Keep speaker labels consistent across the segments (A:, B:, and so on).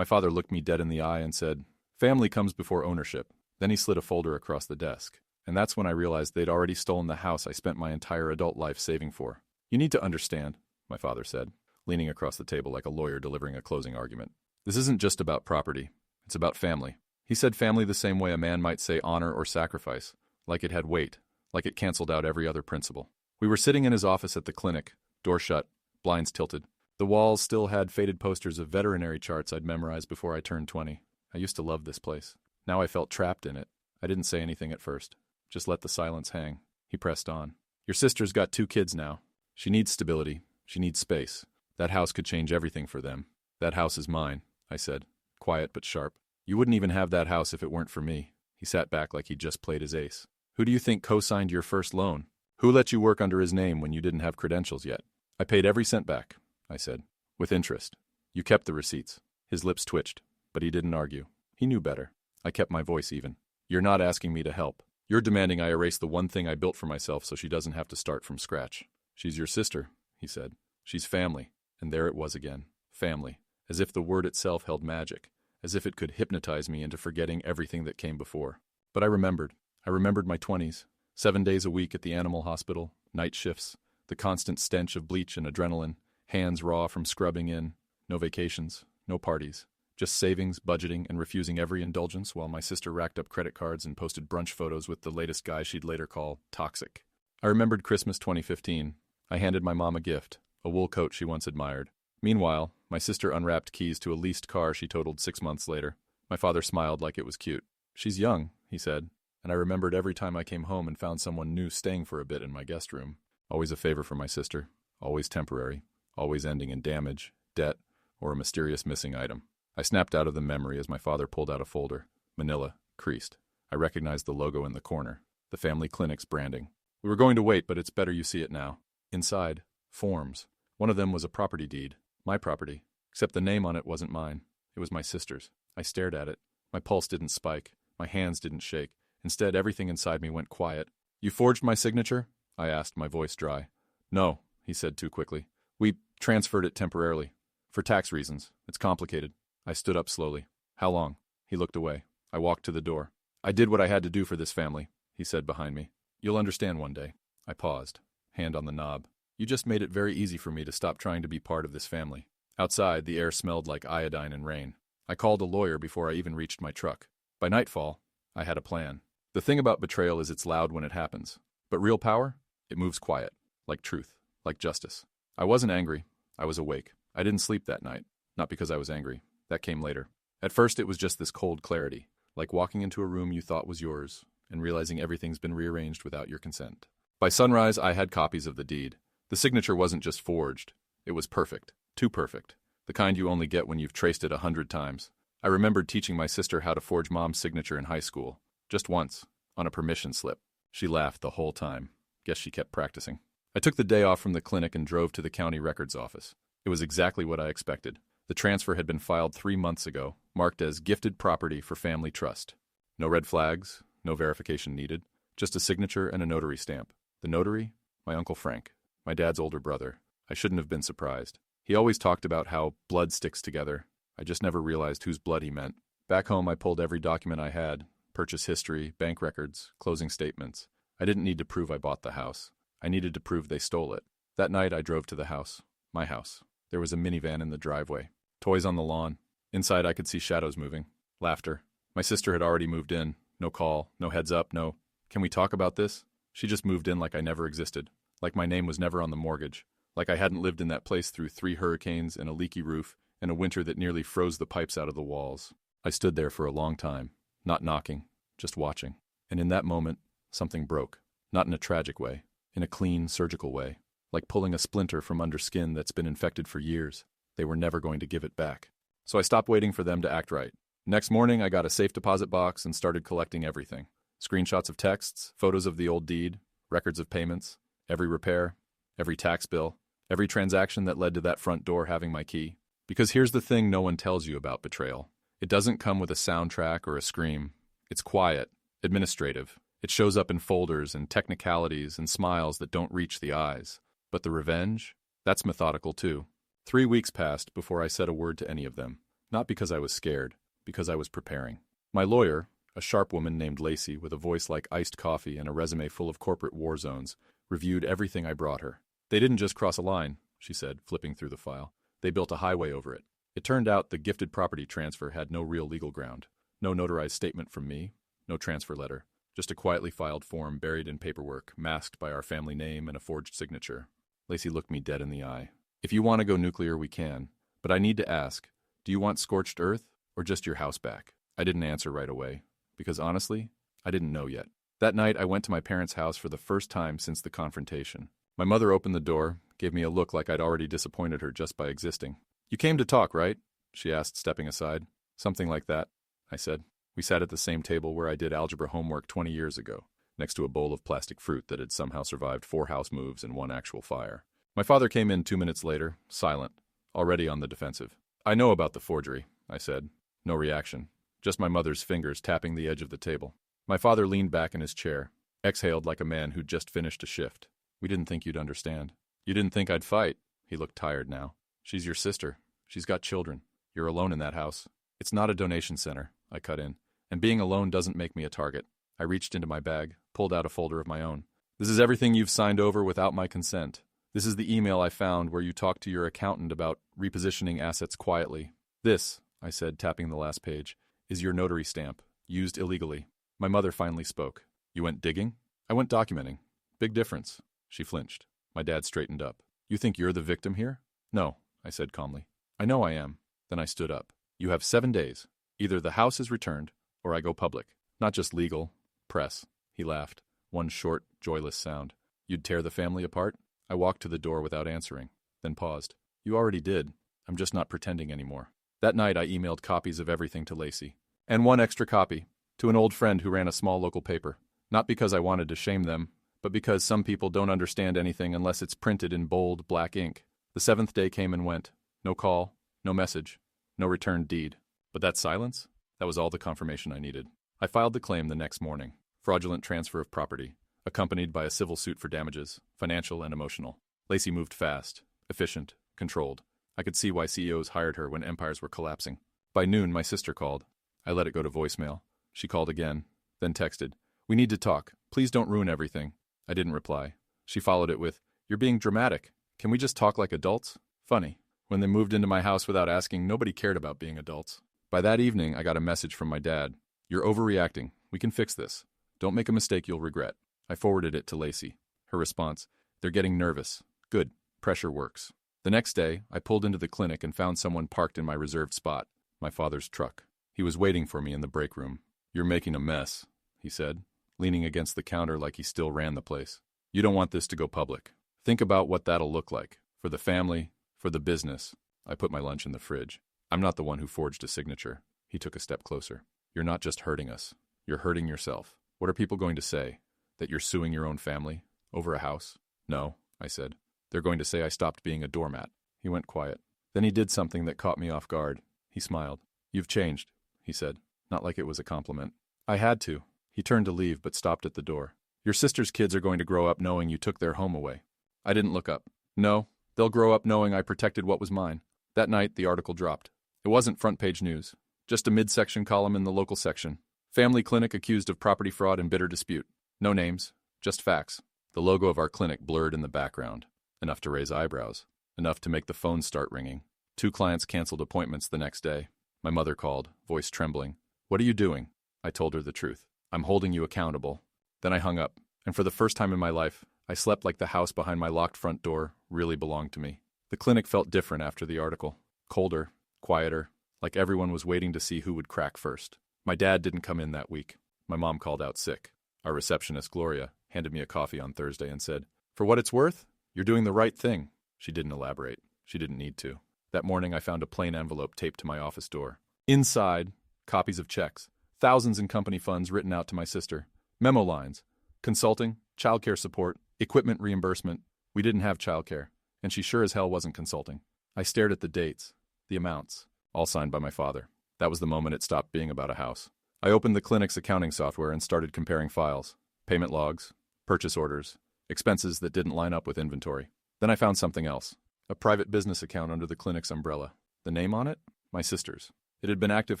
A: My father looked me dead in the eye and said, "Family comes before ownership." Then he slid a folder across the desk. And that's when I realized they'd already stolen the house I spent my entire adult life saving for. "You need to understand," my father said, leaning across the table like a lawyer delivering a closing argument. "This isn't just about property. It's about family." He said family the same way a man might say honor or sacrifice, like it had weight, like it canceled out every other principle. We were sitting in his office at the clinic, door shut, blinds tilted. The walls still had faded posters of veterinary charts I'd memorized before I turned 20. I used to love this place. Now I felt trapped in it. I didn't say anything at first. Just let the silence hang. He pressed on. "Your sister's got 2 kids now. She needs stability. She needs space. That house could change everything for them." "That house is mine," I said, quiet but sharp. "You wouldn't even have that house if it weren't for me." He sat back like he'd just played his ace. "Who do you think co-signed your first loan? Who let you work under his name when you didn't have credentials yet?" "I paid every cent back," I said, "with interest. You kept the receipts." His lips twitched, but he didn't argue. He knew better. I kept my voice even. "You're not asking me to help. You're demanding I erase the one thing I built for myself so she doesn't have to start from scratch." "She's your sister," he said. "She's family." And there it was again. Family. As if the word itself held magic. As if it could hypnotize me into forgetting everything that came before. But I remembered. I remembered my 20s. 7 days a week at the animal hospital, night shifts, the constant stench of bleach and adrenaline, hands raw from scrubbing in, no vacations, no parties. Just savings, budgeting, and refusing every indulgence while my sister racked up credit cards and posted brunch photos with the latest guy she'd later call toxic. I remembered Christmas 2015. I handed my mom a gift, a wool coat she once admired. Meanwhile, my sister unwrapped keys to a leased car she totaled 6 months later. My father smiled like it was cute. "She's young," he said, and I remembered every time I came home and found someone new staying for a bit in my guest room. Always a favor for my sister, always temporary, always ending in damage, debt, or a mysterious missing item. I snapped out of the memory as my father pulled out a folder. Manila, creased. I recognized the logo in the corner. The family clinic's branding. "We were going to wait, but it's better you see it now." Inside, forms. One of them was a property deed. My property. Except the name on it wasn't mine. It was my sister's. I stared at it. My pulse didn't spike. My hands didn't shake. Instead, everything inside me went quiet. "You forged my signature?" I asked, my voice dry. "No," he said too quickly. "We transferred it temporarily. For tax reasons. It's complicated." I stood up slowly. "How long?" He looked away. I walked to the door. "I did what I had to do for this family," he said behind me. "You'll understand one day." I paused, hand on the knob. "You just made it very easy for me to stop trying to be part of this family." Outside, the air smelled like iodine and rain. I called a lawyer before I even reached my truck. By nightfall, I had a plan. The thing about betrayal is it's loud when it happens. But real power? It moves quiet. Like truth. Like justice. I wasn't angry. I was awake. I didn't sleep that night. Not because I was angry. That came later. At first it was just this cold clarity. Like walking into a room you thought was yours, and realizing everything's been rearranged without your consent. By sunrise, I had copies of the deed. The signature wasn't just forged. It was perfect. Too perfect. The kind you only get when you've traced it 100 times. I remembered teaching my sister how to forge Mom's signature in high school. Just once. On a permission slip. She laughed the whole time. Guess she kept practicing. I took the day off from the clinic and drove to the county records office. It was exactly what I expected. The transfer had been filed 3 months ago, marked as gifted property for family trust. No red flags, no verification needed, just a signature and a notary stamp. The notary? My Uncle Frank, my dad's older brother. I shouldn't have been surprised. He always talked about how blood sticks together. I just never realized whose blood he meant. Back home, I pulled every document I had, purchase history, bank records, closing statements. I didn't need to prove I bought the house. I needed to prove they stole it. That night, I drove to the house. My house. There was a minivan in the driveway. Toys on the lawn. Inside, I could see shadows moving. Laughter. My sister had already moved in. No call, no heads up, no, "Can we talk about this?" She just moved in like I never existed. Like my name was never on the mortgage. Like I hadn't lived in that place through 3 hurricanes and a leaky roof and a winter that nearly froze the pipes out of the walls. I stood there for a long time, not knocking, just watching. And in that moment, something broke. Not in a tragic way. In a clean, surgical way. Like pulling a splinter from under skin that's been infected for years. They were never going to give it back. So I stopped waiting for them to act right. Next morning, I got a safe deposit box and started collecting everything. Screenshots of texts, photos of the old deed, records of payments, every repair, every tax bill, every transaction that led to that front door having my key. Because here's the thing no one tells you about betrayal. It doesn't come with a soundtrack or a scream. It's quiet, administrative. It shows up in folders and technicalities and smiles that don't reach the eyes. But the revenge? That's methodical too. 3 weeks passed before I said a word to any of them. Not because I was scared, because I was preparing. My lawyer, a sharp woman named Lacey with a voice like iced coffee and a resume full of corporate war zones, reviewed everything I brought her. They didn't just cross a line, she said, flipping through the file. They built a highway over it. It turned out the gifted property transfer had no real legal ground. No notarized statement from me, no transfer letter. Just a quietly filed form buried in paperwork, masked by our family name and a forged signature. Lacey looked me dead in the eye. If you want to go nuclear, we can. But I need to ask, do you want scorched earth or just your house back? I didn't answer right away, because honestly, I didn't know yet. That night, I went to my parents' house for the first time since the confrontation. My mother opened the door, gave me a look like I'd already disappointed her just by existing. You came to talk, right? She asked, stepping aside. Something like that, I said. We sat at the same table where I did algebra homework 20 years ago, next to a bowl of plastic fruit that had somehow survived 4 house moves and 1 actual fire. My father came in 2 minutes later, silent, already on the defensive. I know about the forgery, I said. No reaction, just my mother's fingers tapping the edge of the table. My father leaned back in his chair, exhaled like a man who'd just finished a shift. We didn't think you'd understand. You didn't think I'd fight. He looked tired now. She's your sister. She's got children. You're alone in that house. It's not a donation center, I cut in. And being alone doesn't make me a target. I reached into my bag, pulled out a folder of my own. This is everything you've signed over without my consent. This is the email I found where you talked to your accountant about repositioning assets quietly. This, I said, tapping the last page, is your notary stamp, used illegally. My mother finally spoke. You went digging? I went documenting. Big difference. She flinched. My dad straightened up. You think you're the victim here? No, I said calmly. I know I am. Then I stood up. You have 7 days. Either the house is returned, or I go public. Not just legal. Press. He laughed. One short, joyless sound. You'd tear the family apart? I walked to the door without answering, then paused. You already did. I'm just not pretending anymore. That night I emailed copies of everything to Lacey. And 1 extra copy, to an old friend who ran a small local paper. Not because I wanted to shame them, but because some people don't understand anything unless it's printed in bold, black ink. The 7th day came and went. No call, no message, no returned deed. But that silence? That was all the confirmation I needed. I filed the claim the next morning. Fraudulent transfer of property, accompanied by a civil suit for damages, financial and emotional. Lacey moved fast, efficient, controlled. I could see why CEOs hired her when empires were collapsing. By noon, my sister called. I let it go to voicemail. She called again, then texted, "We need to talk. Please don't ruin everything." I didn't reply. She followed it with, "You're being dramatic. Can we just talk like adults?" Funny. When they moved into my house without asking, nobody cared about being adults. By that evening, I got a message from my dad. "You're overreacting. We can fix this. Don't make a mistake you'll regret." I forwarded it to Lacey. Her response, "They're getting nervous. Good. Pressure works." The next day, I pulled into the clinic and found someone parked in my reserved spot, my father's truck. He was waiting for me in the break room. "You're making a mess," he said, leaning against the counter like he still ran the place. "You don't want this to go public. Think about what that'll look like. For the family, for the business." I put my lunch in the fridge. "I'm not the one who forged a signature." He took a step closer. "You're not just hurting us. You're hurting yourself. What are people going to say? That you're suing your own family? Over a house?" "No," I said. "They're going to say I stopped being a doormat." He went quiet. Then he did something that caught me off guard. He smiled. "You've changed," he said, not like it was a compliment. I had to. He turned to leave but stopped at the door. "Your sister's kids are going to grow up knowing you took their home away." I didn't look up. "No, they'll grow up knowing I protected what was mine." That night, the article dropped. It wasn't front-page news, just a midsection column in the local section. Family clinic accused of property fraud and bitter dispute. No names, just facts. The logo of our clinic blurred in the background. Enough to raise eyebrows. Enough to make the phone start ringing. 2 clients canceled appointments the next day. My mother called, voice trembling. "What are you doing?" I told her the truth. "I'm holding you accountable." Then I hung up, and for the first time in my life, I slept like the house behind my locked front door really belonged to me. The clinic felt different after the article. Colder, quieter, like everyone was waiting to see who would crack first. My dad didn't come in that week. My mom called out sick. Our receptionist, Gloria, handed me a coffee on Thursday and said, "For what it's worth, you're doing the right thing." She didn't elaborate. She didn't need to. That morning, I found a plain envelope taped to my office door. Inside, copies of checks, thousands in company funds written out to my sister, memo lines, consulting, childcare support, equipment reimbursement. We didn't have childcare, and she sure as hell wasn't consulting. I stared at the dates, the amounts, all signed by my father. That was the moment it stopped being about a house. I opened the clinic's accounting software and started comparing files, payment logs, purchase orders, expenses that didn't line up with inventory. Then I found something else, a private business account under the clinic's umbrella. The name on it? My sister's. It had been active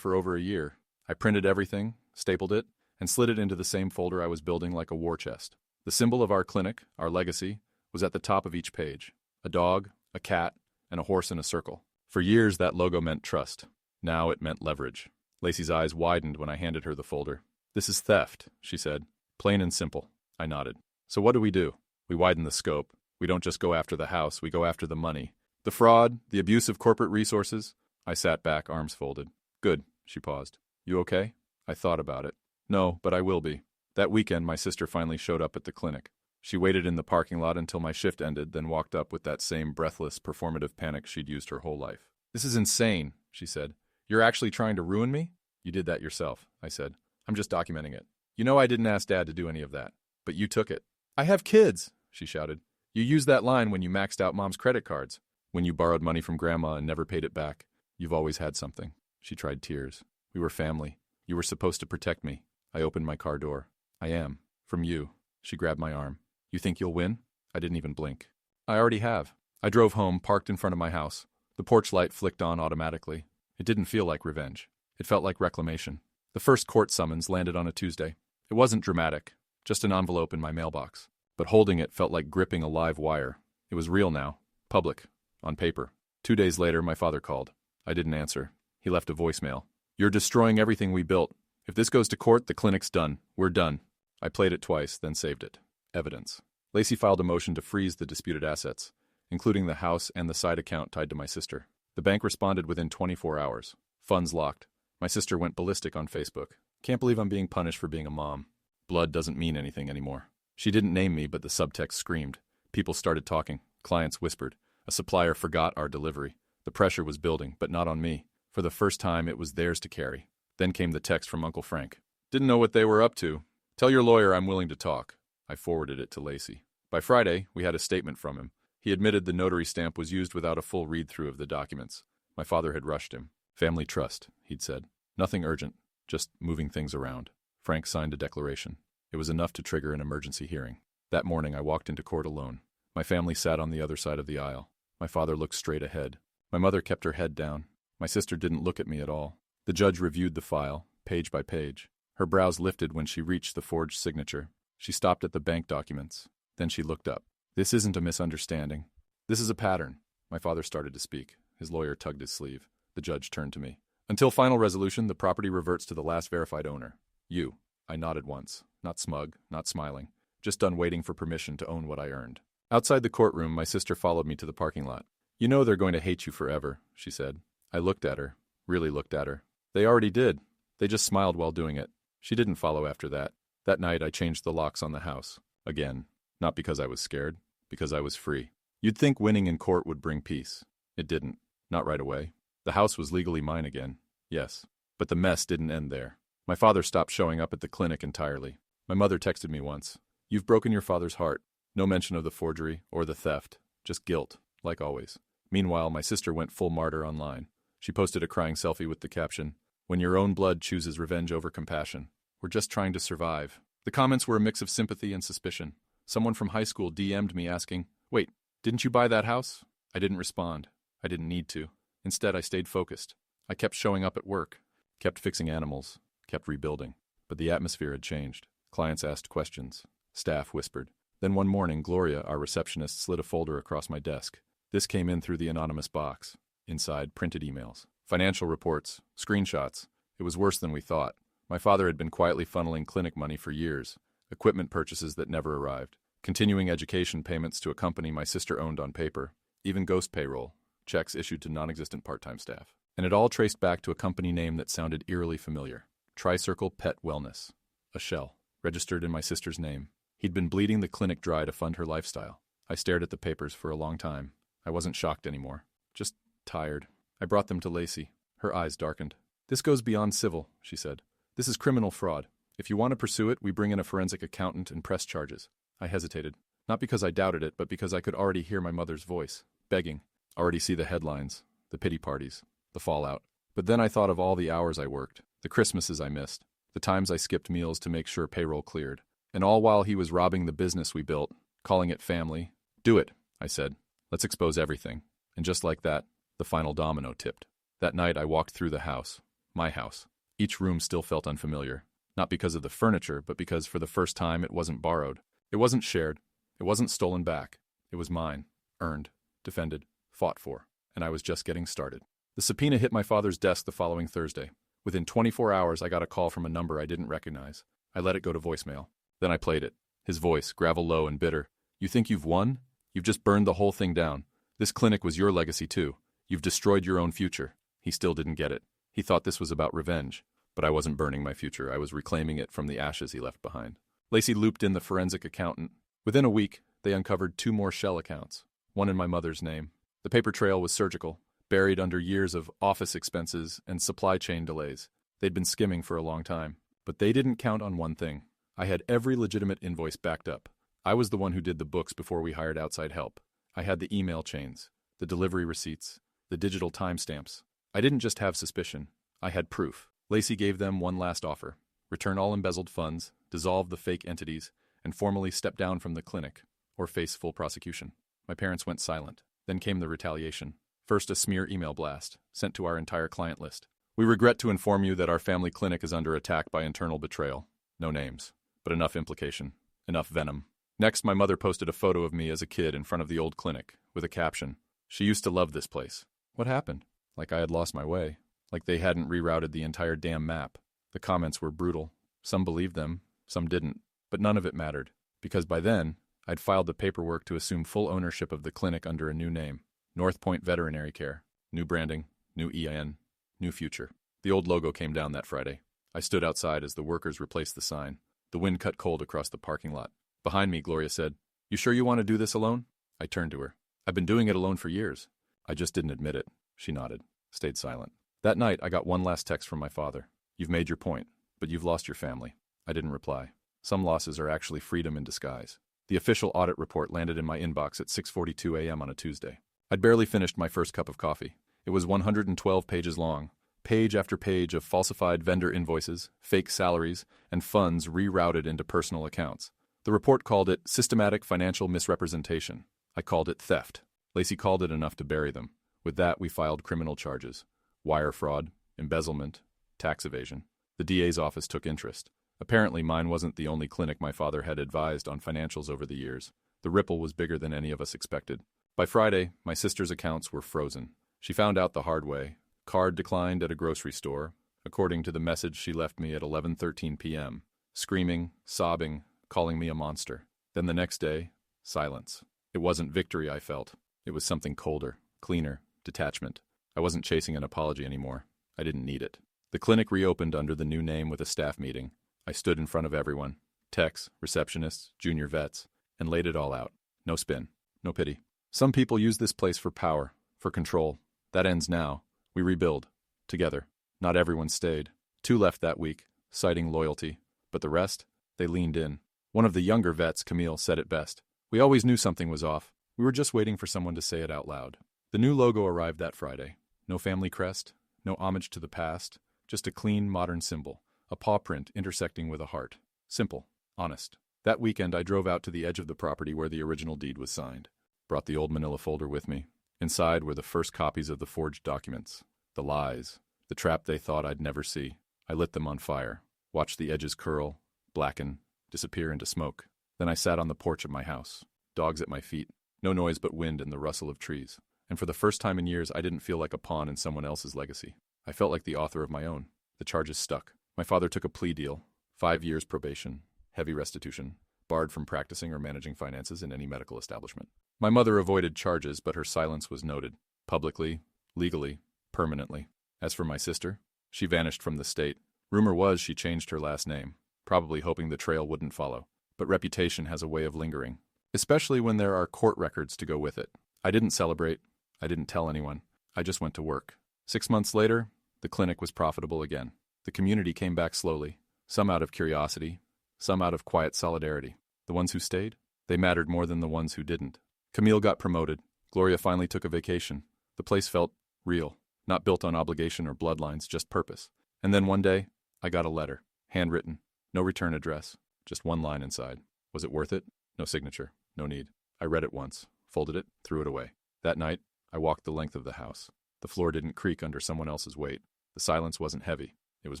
A: for over a year. I printed everything, stapled it, and slid it into the same folder I was building like a war chest. The symbol of our clinic, our legacy, was at the top of each page. A dog, a cat, and a horse in a circle. For years, that logo meant trust. Now it meant leverage. Lacey's eyes widened when I handed her the folder. "This is theft," she said. "Plain and simple." I nodded. "So what do? We widen the scope. We don't just go after the house, we go after the money. The fraud, the abuse of corporate resources." I sat back, arms folded. "Good," she paused. "You okay?" I thought about it. "No, but I will be." That weekend, my sister finally showed up at the clinic. She waited in the parking lot until my shift ended, then walked up with that same breathless, performative panic she'd used her whole life. "This is insane," she said. "You're actually trying to ruin me?" "You did that yourself," I said. "I'm just documenting it. You know I didn't ask Dad to do any of that. But you took it." "I have kids," she shouted. "You used that line when you maxed out Mom's credit cards. When you borrowed money from Grandma and never paid it back. You've always had something." She tried tears. "We were family. You were supposed to protect me." I opened my car door. "I am. From you." She grabbed my arm. "You think you'll win?" I didn't even blink. "I already have." I drove home, parked in front of my house. The porch light flicked on automatically. It didn't feel like revenge. It felt like reclamation. The first court summons landed on a Tuesday. It wasn't dramatic, just an envelope in my mailbox. But holding it felt like gripping a live wire. It was real now. Public. On paper. 2 days later, my father called. I didn't answer. He left a voicemail. "You're destroying everything we built. If this goes to court, the clinic's done. We're done." I played it twice, then saved it. Evidence. Lacey filed a motion to freeze the disputed assets, including the house and the side account tied to my sister. The bank responded within 24 hours. Funds locked. My sister went ballistic on Facebook. "Can't believe I'm being punished for being a mom. Blood doesn't mean anything anymore." She didn't name me, but the subtext screamed. People started talking. Clients whispered. A supplier forgot our delivery. The pressure was building, but not on me. For the first time, it was theirs to carry. Then came the text from Uncle Frank. "Didn't know what they were up to. Tell your lawyer I'm willing to talk." I forwarded it to Lacey. By Friday, we had a statement from him. He admitted the notary stamp was used without a full read-through of the documents. My father had rushed him. "Family trust," he'd said. "Nothing urgent, just moving things around." Frank signed a declaration. It was enough to trigger an emergency hearing. That morning, I walked into court alone. My family sat on the other side of the aisle. My father looked straight ahead. My mother kept her head down. My sister didn't look at me at all. The judge reviewed the file, page by page. Her brows lifted when she reached the forged signature. She stopped at the bank documents. Then she looked up. "This isn't a misunderstanding. This is a pattern." My father started to speak. His lawyer tugged his sleeve. The judge turned to me. "Until final resolution, the property reverts to the last verified owner. You." I nodded once. Not smug, not smiling. Just done waiting for permission to own what I earned. Outside the courtroom, my sister followed me to the parking lot. "You know they're going to hate you forever," she said. I looked at her. Really looked at her. "They already did. They just smiled while doing it." She didn't follow after that. That night, I changed the locks on the house. Again. Not because I was scared. Because I was free. You'd think winning in court would bring peace. It didn't. Not right away. The house was legally mine again. Yes. But the mess didn't end there. My father stopped showing up at the clinic entirely. My mother texted me once. "You've broken your father's heart." No mention of the forgery or the theft. Just guilt, like always. Meanwhile, my sister went full martyr online. She posted a crying selfie with the caption, "When your own blood chooses revenge over compassion. We're just trying to survive." The comments were a mix of sympathy and suspicion. Someone from high school DM'd me asking, "Wait, didn't you buy that house?" I didn't respond. I didn't need to. Instead, I stayed focused. I kept showing up at work. Kept fixing animals. Kept rebuilding. But the atmosphere had changed. Clients asked questions. Staff whispered. Then one morning, Gloria, our receptionist, slid a folder across my desk. This came in through the anonymous box. Inside, printed emails. Financial reports. Screenshots. It was worse than we thought. My father had been quietly funneling clinic money for years. Equipment purchases that never arrived. Continuing education payments to a company my sister owned on paper. Even ghost payroll. Checks issued to non-existent part-time staff. And it all traced back to a company name that sounded eerily familiar. Tricircle Pet Wellness. A shell. Registered in my sister's name. He'd been bleeding the clinic dry to fund her lifestyle. I stared at the papers for a long time. I wasn't shocked anymore. Just tired. I brought them to Lacey. Her eyes darkened. "This goes beyond civil," she said. "This is criminal fraud. If you want to pursue it, we bring in a forensic accountant and press charges." I hesitated. Not because I doubted it, but because I could already hear my mother's voice. Begging. Already see the headlines. The pity parties. The fallout. But then I thought of all the hours I worked. The Christmases I missed. The times I skipped meals to make sure payroll cleared. And all while he was robbing the business we built, calling it family. "Do it," I said. "Let's expose everything." And just like that, the final domino tipped. That night I walked through the house. My house. Each room still felt unfamiliar. Not because of the furniture, but because for the first time it wasn't borrowed. It wasn't shared. It wasn't stolen back. It was mine. Earned. Defended. Fought for. And I was just getting started. The subpoena hit my father's desk the following Thursday. Within 24 hours, I got a call from a number I didn't recognize. I let it go to voicemail. Then I played it. His voice, gravel low and bitter. You think you've won? You've just burned the whole thing down. This clinic was your legacy too. You've destroyed your own future. He still didn't get it. He thought this was about revenge. But I wasn't burning my future. I was reclaiming it from the ashes he left behind. Lacey looped in the forensic accountant. Within a week, they uncovered 2 more shell accounts, one in my mother's name. The paper trail was surgical, buried under years of office expenses and supply chain delays. They'd been skimming for a long time. But they didn't count on one thing. I had every legitimate invoice backed up. I was the one who did the books before we hired outside help. I had the email chains, the delivery receipts, the digital timestamps. I didn't just have suspicion. I had proof. Lacey gave them one last offer. Return all embezzled funds, dissolve the fake entities, and formally step down from the clinic, or face full prosecution. My parents went silent. Then came the retaliation. First, a smear email blast, sent to our entire client list. We regret to inform you that our family clinic is under attack by internal betrayal. No names, but enough implication, enough venom. Next, my mother posted a photo of me as a kid in front of the old clinic, with a caption. She used to love this place. What happened? Like I had lost my way. Like they hadn't rerouted the entire damn map. The comments were brutal. Some believed them, some didn't. But none of it mattered, because by then, I'd filed the paperwork to assume full ownership of the clinic under a new name. North Point Veterinary Care. New branding, new EIN, new future. The old logo came down that Friday. I stood outside as the workers replaced the sign. The wind cut cold across the parking lot. Behind me, Gloria said, "You sure you want to do this alone?" I turned to her. "I've been doing it alone for years." I just didn't admit it. She nodded, stayed silent. That night, I got one last text from my father. "You've made your point, but you've lost your family." I didn't reply. Some losses are actually freedom in disguise. The official audit report landed in my inbox at 6:42 a.m. on a Tuesday. I'd barely finished my first cup of coffee. It was 112 pages long, page after page of falsified vendor invoices, fake salaries, and funds rerouted into personal accounts. The report called it systematic financial misrepresentation. I called it theft. Lacey called it enough to bury them. With that, we filed criminal charges. Wire fraud, embezzlement, tax evasion. The DA's office took interest. Apparently, mine wasn't the only clinic my father had advised on financials over the years. The ripple was bigger than any of us expected. By Friday, my sister's accounts were frozen. She found out the hard way. Card declined at a grocery store, according to the message she left me at 11:13 p.m., screaming, sobbing, calling me a monster. Then the next day, silence. It wasn't victory I felt. It was something colder, cleaner, detachment. I wasn't chasing an apology anymore. I didn't need it. The clinic reopened under the new name with a staff meeting. I stood in front of everyone, techs, receptionists, junior vets, and laid it all out. No spin, no pity. Some people use this place for power, for control. That ends now. We rebuild. Together. Not everyone stayed. 2 left that week, citing loyalty. But the rest? They leaned in. One of the younger vets, Camille, said it best. "We always knew something was off. We were just waiting for someone to say it out loud." The new logo arrived that Friday. No family crest, no homage to the past, just a clean, modern symbol, a paw print intersecting with a heart. Simple, honest. That weekend, I drove out to the edge of the property where the original deed was signed. Brought the old manila folder with me. Inside were the first copies of the forged documents. The lies. The trap they thought I'd never see. I lit them on fire. Watched the edges curl, blacken, disappear into smoke. Then I sat on the porch of my house. Dogs at my feet. No noise but wind and the rustle of trees. And for the first time in years, I didn't feel like a pawn in someone else's legacy. I felt like the author of my own. The charges stuck. My father took a plea deal. 5 years probation. Heavy restitution. Barred from practicing or managing finances in any medical establishment. My mother avoided charges, but her silence was noted. Publicly, legally, permanently. As for my sister, she vanished from the state. Rumor was she changed her last name, probably hoping the trail wouldn't follow. But reputation has a way of lingering, especially when there are court records to go with it. I didn't celebrate. I didn't tell anyone. I just went to work. 6 months later, the clinic was profitable again. The community came back slowly, some out of curiosity, some out of quiet solidarity. The ones who stayed, they mattered more than the ones who didn't. Camille got promoted. Gloria finally took a vacation. The place felt real, not built on obligation or bloodlines, just purpose. And then one day, I got a letter, handwritten, no return address, just one line inside. Was it worth it? No signature, no need. I read it once, folded it, threw it away. That night, I walked the length of the house. The floor didn't creak under someone else's weight. The silence wasn't heavy. It was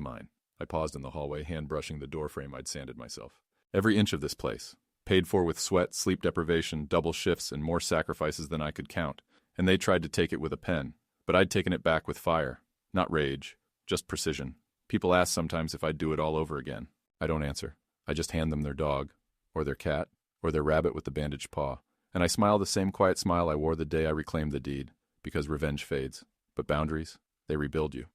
A: mine. I paused in the hallway, hand brushing the doorframe I'd sanded myself. Every inch of this place, paid for with sweat, sleep deprivation, double shifts, and more sacrifices than I could count. And they tried to take it with a pen. But I'd taken it back with fire. Not rage, just precision. People ask sometimes if I'd do it all over again. I don't answer. I just hand them their dog, or their cat, or their rabbit with the bandaged paw. And I smile the same quiet smile I wore the day I reclaimed the deed, because revenge fades. But boundaries, they rebuild you.